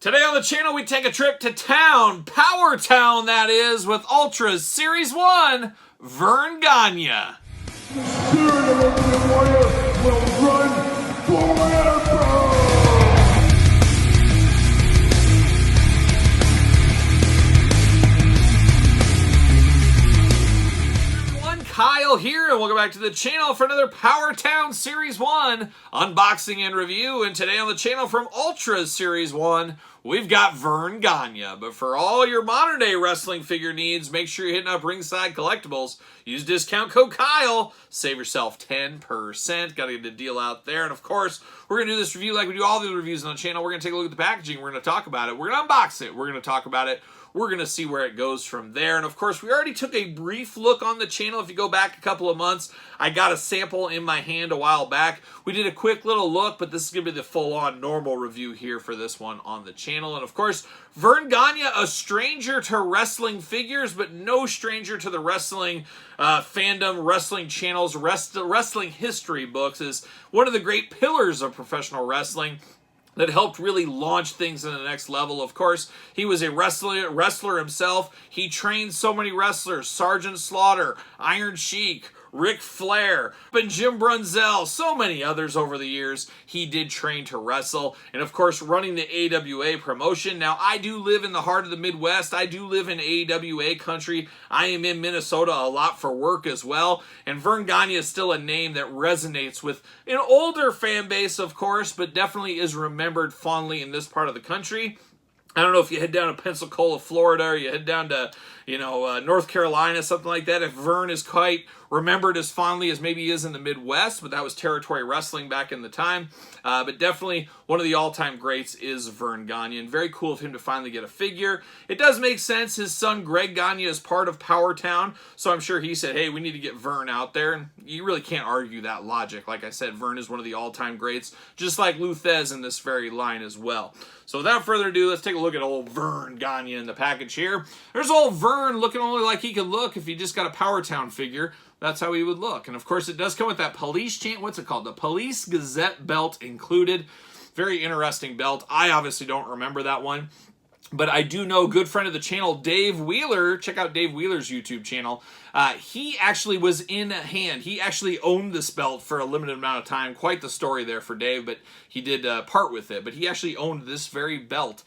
Today on the channel, we take a trip to town, Powertown that is, with Ultras Series 1, Verne Gagne. The spirit of Olympian warrior will run forever! Kyle here, and welcome back to the channel for another Powertown Series 1 unboxing and review. And today on the channel from Ultras Series 1, we've got Verne Gagne. But for all your modern day wrestling figure needs, make sure you're hitting up Ringside Collectibles. Use discount code Kyle, save yourself 10%. Got to get a deal out there. And of course, we're going to do this review like we do all the reviews on the channel. We're going to take a look at the packaging. We're going to talk about it. We're going to unbox it. We're going to talk about it. We're going to see where it goes from there. And of course, we already took a brief look on the channel. If you go back a couple of months, I got a sample in my hand a while back. We did a quick little look, but this is going to be the full-on normal review here for this one on the channel. And of course, Verne Gagne, a stranger to wrestling figures, but no stranger to the wrestling fandom, wrestling channels, wrestling history books, is one of the great pillars of professional wrestling that helped really launch things to the next level. Of course, he was a wrestler himself. He trained so many wrestlers: Sergeant Slaughter, Iron Sheik, Ric Flair, and Jim Brunzell, so many others over the years. He did train to wrestle, and of course, running the AWA promotion. Now, I do live in the heart of the Midwest. I do live in AWA country. I am in Minnesota a lot for work as well, and Verne Gagne is still a name that resonates with an older fan base, of course, but definitely is remembered fondly in this part of the country. I don't know if you head down to Pensacola, Florida, or you head down to, North Carolina, something like that, if Verne is quite remembered as fondly as maybe he is in the Midwest, but that was territory wrestling back in the time. But definitely one of the all-time greats is Verne Gagne, and very cool of him to finally get a figure. It does make sense. His son, Greg Gagne, is part of Powertown, so I'm sure he said, hey, we need to get Verne out there, and you really can't argue that logic. Like I said, Verne is one of the all-time greats, just like Lou Thesz in this very line as well. So without further ado, let's take a look at old Verne Gagne in the package here. There's old Verne looking only like he could look if he just got a Powertown figure. That's how he would look. And of course, it does come with that police what's it called? The Police Gazette belt included. Very interesting belt. I obviously don't remember that one, but I do know good friend of the channel, Dave Wheeler. Check out Dave Wheeler's YouTube channel. He actually was in hand. He actually owned this belt for a limited amount of time. Quite the story there for Dave, but he did part with it. But he actually owned this very belt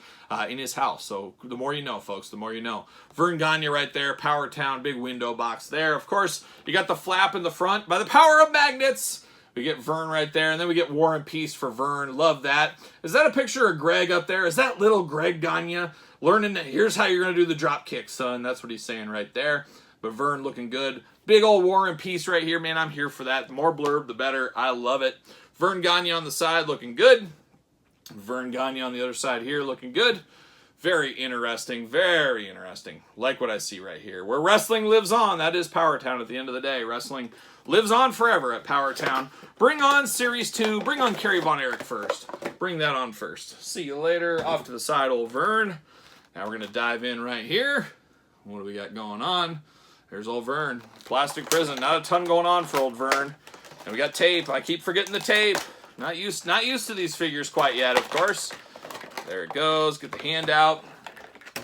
in his house. So the more you know, folks, the more you know. Verne Gagne right there, Powertown, big window box there. Of course, you got the flap in the front by the power of magnets. We get Verne right there, and then we get War and Peace for Verne. Love that. Is that a picture of Greg up there? Is that little Greg Gagne learning that here's how you're going to do the drop kick, son? That's what he's saying right there. But Verne looking good. Big old War and Peace right here, man. I'm here for that. The more blurb, the better. I love it. Verne Gagne on the side looking good. Verne Gagne on the other side here looking good. Very interesting. Very interesting. Like what I see right here. Where wrestling lives on, that is Powertown at the end of the day. Wrestling lives on forever at Powertown. Bring on Series 2. Bring on Kerry Von Erich first. Bring that on first. See you later. Off to the side, old Verne. Now we're going to dive in right here. What do we got going on? There's old Verne. Plastic prison. Not a ton going on for old Verne. And we got tape. I keep forgetting the tape. Not used to these figures quite yet, of course. There it goes. Get the hand out.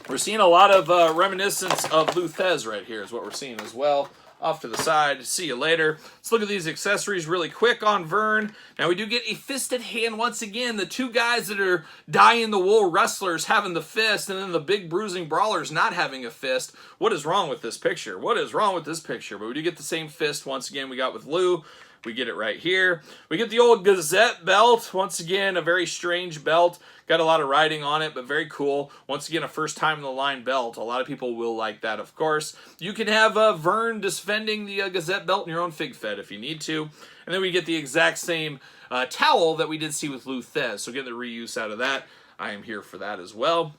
We're seeing a lot of reminiscence of Lou Thesz right here is what we're seeing as well. Off to the side. See you later. Let's look at these accessories really quick on Verne. Now, we do get a fisted hand once again. The two guys that are dyed-in-the-wool wrestlers having the fist, and then the big bruising brawlers not having a fist. What is wrong with this picture? What is wrong with this picture? But we do get the same fist once again we got with Lou. We get it right here. We get the old Gazette belt. Once again, a very strange belt. Got a lot of writing on it, but very cool. Once again, a first time in the line belt. A lot of people will like that, of course. You can have Verne defending the Gazette belt in your own fig fed if you need to. And then we get the exact same towel that we did see with Lou Thesz. So get the reuse out of that. I am here for that as well.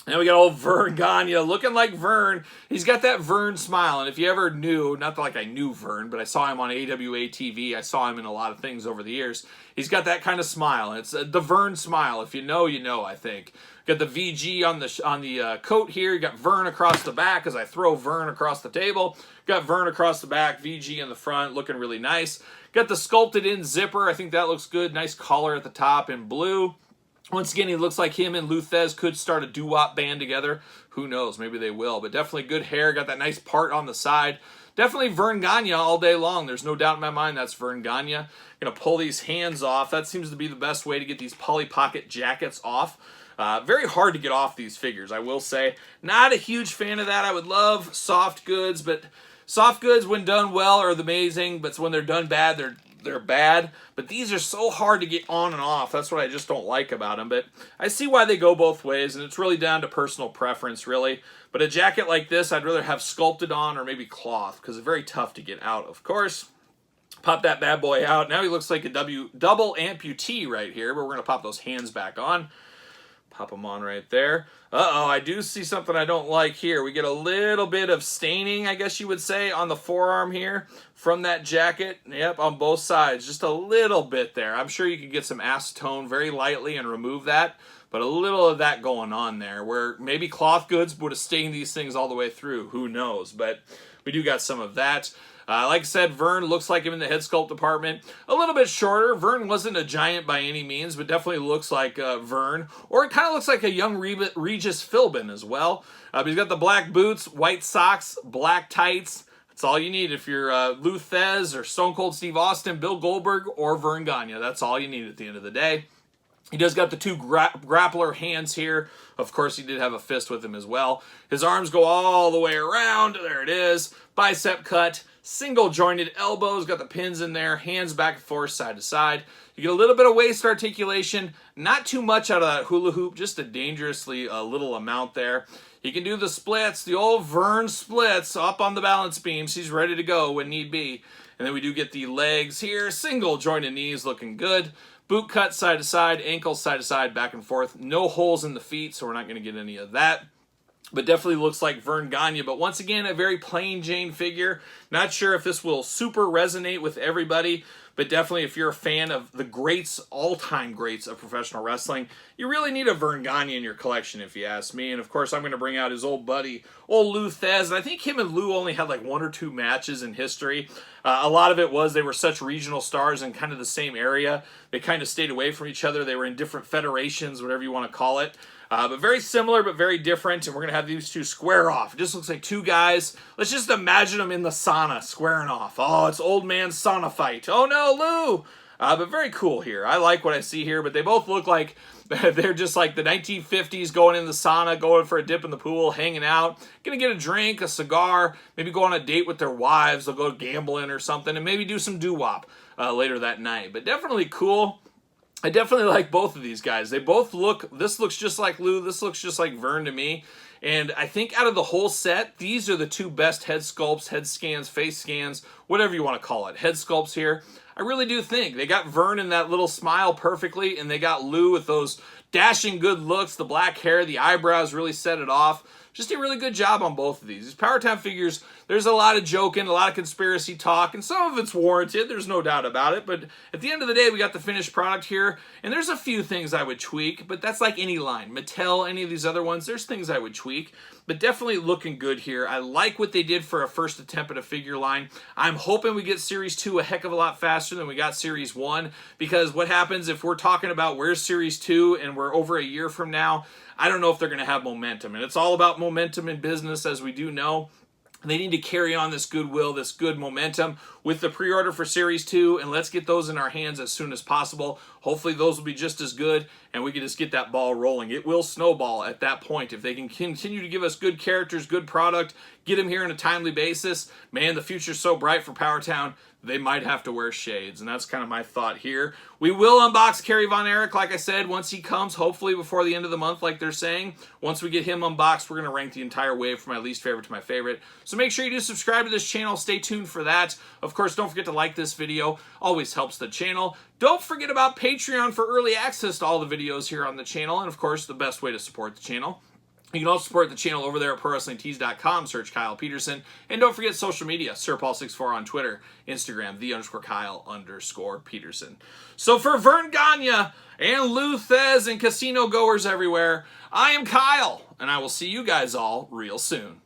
And we got old Verne Gagne looking like Verne. He's got that Verne smile. And if you ever knew, not like I knew Verne, but I saw him on AWA TV. I saw him in a lot of things over the years. He's got that kind of smile. It's the Verne smile. If you know, you know, I think. Got the VG on the coat here. You got Verne across the back as I throw Verne across the table. Got Verne across the back, VG in the front, looking really nice. Got the sculpted in zipper. I think that looks good. Nice collar at the top in blue. Once again, he looks like him and Lou Thez could start a doo-wop band together. Who knows? Maybe they will. But definitely good hair. Got that nice part on the side. Definitely Verne Gagne all day long. There's no doubt in my mind that's Verne Gagne. Going to pull these hands off. That seems to be the best way to get these Polly Pocket jackets off. Very hard to get off these figures, I will say. Not a huge fan of that. I would love soft goods, but soft goods when done well are amazing, but when they're done bad, they're bad. But these are so hard to get on and off. That's what I just don't like about them. But I see why they go both ways, and it's really down to personal preference, really. But a jacket like this, I'd rather have sculpted on or maybe cloth, because it's very tough to get out, of course. Pop that bad boy out. Now he looks like a double amputee right here, but we're going to pop those hands back on. Pop them on right there. Uh-oh, I do see something I don't like here. We get a little bit of staining, I guess you would say, on the forearm here from that jacket. Yep, on both sides. Just a little bit there. I'm sure you could get some acetone very lightly and remove that, but a little of that going on there, where maybe cloth goods would have stained these things all the way through. Who knows? But we do got some of that. Like I said, Verne looks like him in the head sculpt department. A little bit shorter. Verne wasn't a giant by any means, but definitely looks like Verne. Or it kind of looks like a young Regis Philbin as well. But he's got the black boots, white socks, black tights. That's all you need if you're Lou Thez or Stone Cold Steve Austin, Bill Goldberg, or Verne Gagne. That's all you need at the end of the day. He does got the two grappler hands here. Of course, he did have a fist with him as well. His arms go all the way around. There it is. Bicep cut. Single jointed elbows. Got the pins in there. Hands back and forth, side to side. You get a little bit of waist articulation. Not too much out of that hula hoop. Just a dangerously little amount there. He can do the splits. The old Verne splits up on the balance beams. He's ready to go when need be. And then we do get the legs here. Single jointed knees looking good. Boot cut side to side, ankles side to side, back and forth. No holes in the feet, so we're not going to get any of that. But definitely looks like Verne Gagne. But once again, a very plain Jane figure. Not sure if this will super resonate with everybody. But definitely if you're a fan of the greats, all-time greats of professional wrestling, you really need a Verne Gagne in your collection, if you ask me. And of course, I'm going to bring out his old buddy, old Lou Thez. And I think him and Lou only had like 1 or 2 matches in history. A lot of it was they were such regional stars in kind of the same area. They kind of stayed away from each other. They were in different federations, whatever you want to call it. But very similar, but very different. And we're going to have these two square off. It just looks like two guys. Let's just imagine them in the sauna squaring off. Oh, it's old man sauna fight. Oh no, Lou. But very cool here. I like what I see here, but they both look like they're just like the 1950s going in the sauna, going for a dip in the pool, hanging out, going to get a drink, a cigar, maybe go on a date with their wives. They'll go gambling or something and maybe do some doo-wop later that night. But definitely cool. I definitely like both of these guys. They both look, this looks just like Lou, this looks just like Verne to me. And I think out of the whole set, these are the two best head sculpts, head scans, face scans, whatever you want to call it. Head sculpts here. I really do think they got Verne in that little smile perfectly, and they got Lou with those dashing good looks, the black hair, the eyebrows really set it off. Just a really good job on both of these. These Powertown figures, there's a lot of joking, a lot of conspiracy talk, and some of it's warranted, there's no doubt about it, but at the end of the day, we got the finished product here, and there's a few things I would tweak, but that's like any line. Mattel, any of these other ones, there's things I would tweak, but definitely looking good here. I like what they did for a first attempt at a figure line. I'm hoping we get Series 2 a heck of a lot faster than we got Series 1, because what happens if we're talking about where's Series 2 and we're over a year from now? I don't know if they're going to have momentum, and it's all about momentum in business, as we do know. They need to carry on this goodwill, this good momentum with the pre-order for Series 2, and let's get those in our hands as soon as possible. Hopefully those will be just as good, and we can just get that ball rolling. It will snowball at that point. If they can continue to give us good characters, good product, get them here on a timely basis, man, the future's so bright for Powertown, they might have to wear shades, and that's kind of my thought here. We will unbox Kerry Von Erich, like I said, once he comes, hopefully before the end of the month, like they're saying. Once we get him unboxed, we're going to rank the entire wave from my least favorite to my favorite. So make sure you do subscribe to this channel. Stay tuned for that. Of course, don't forget to like this video. Always helps the channel. Don't forget about Patreon for early access to all the videos here on the channel, and of course, the best way to support the channel. You can also support the channel over there at ProWrestlingTees.com. Search Kyle Peterson. And don't forget social media. SirPaul64 on Twitter, Instagram, _Kyle_Peterson. So for Verne Gagne and Lou Thez and casino goers everywhere, I am Kyle. And I will see you guys all real soon.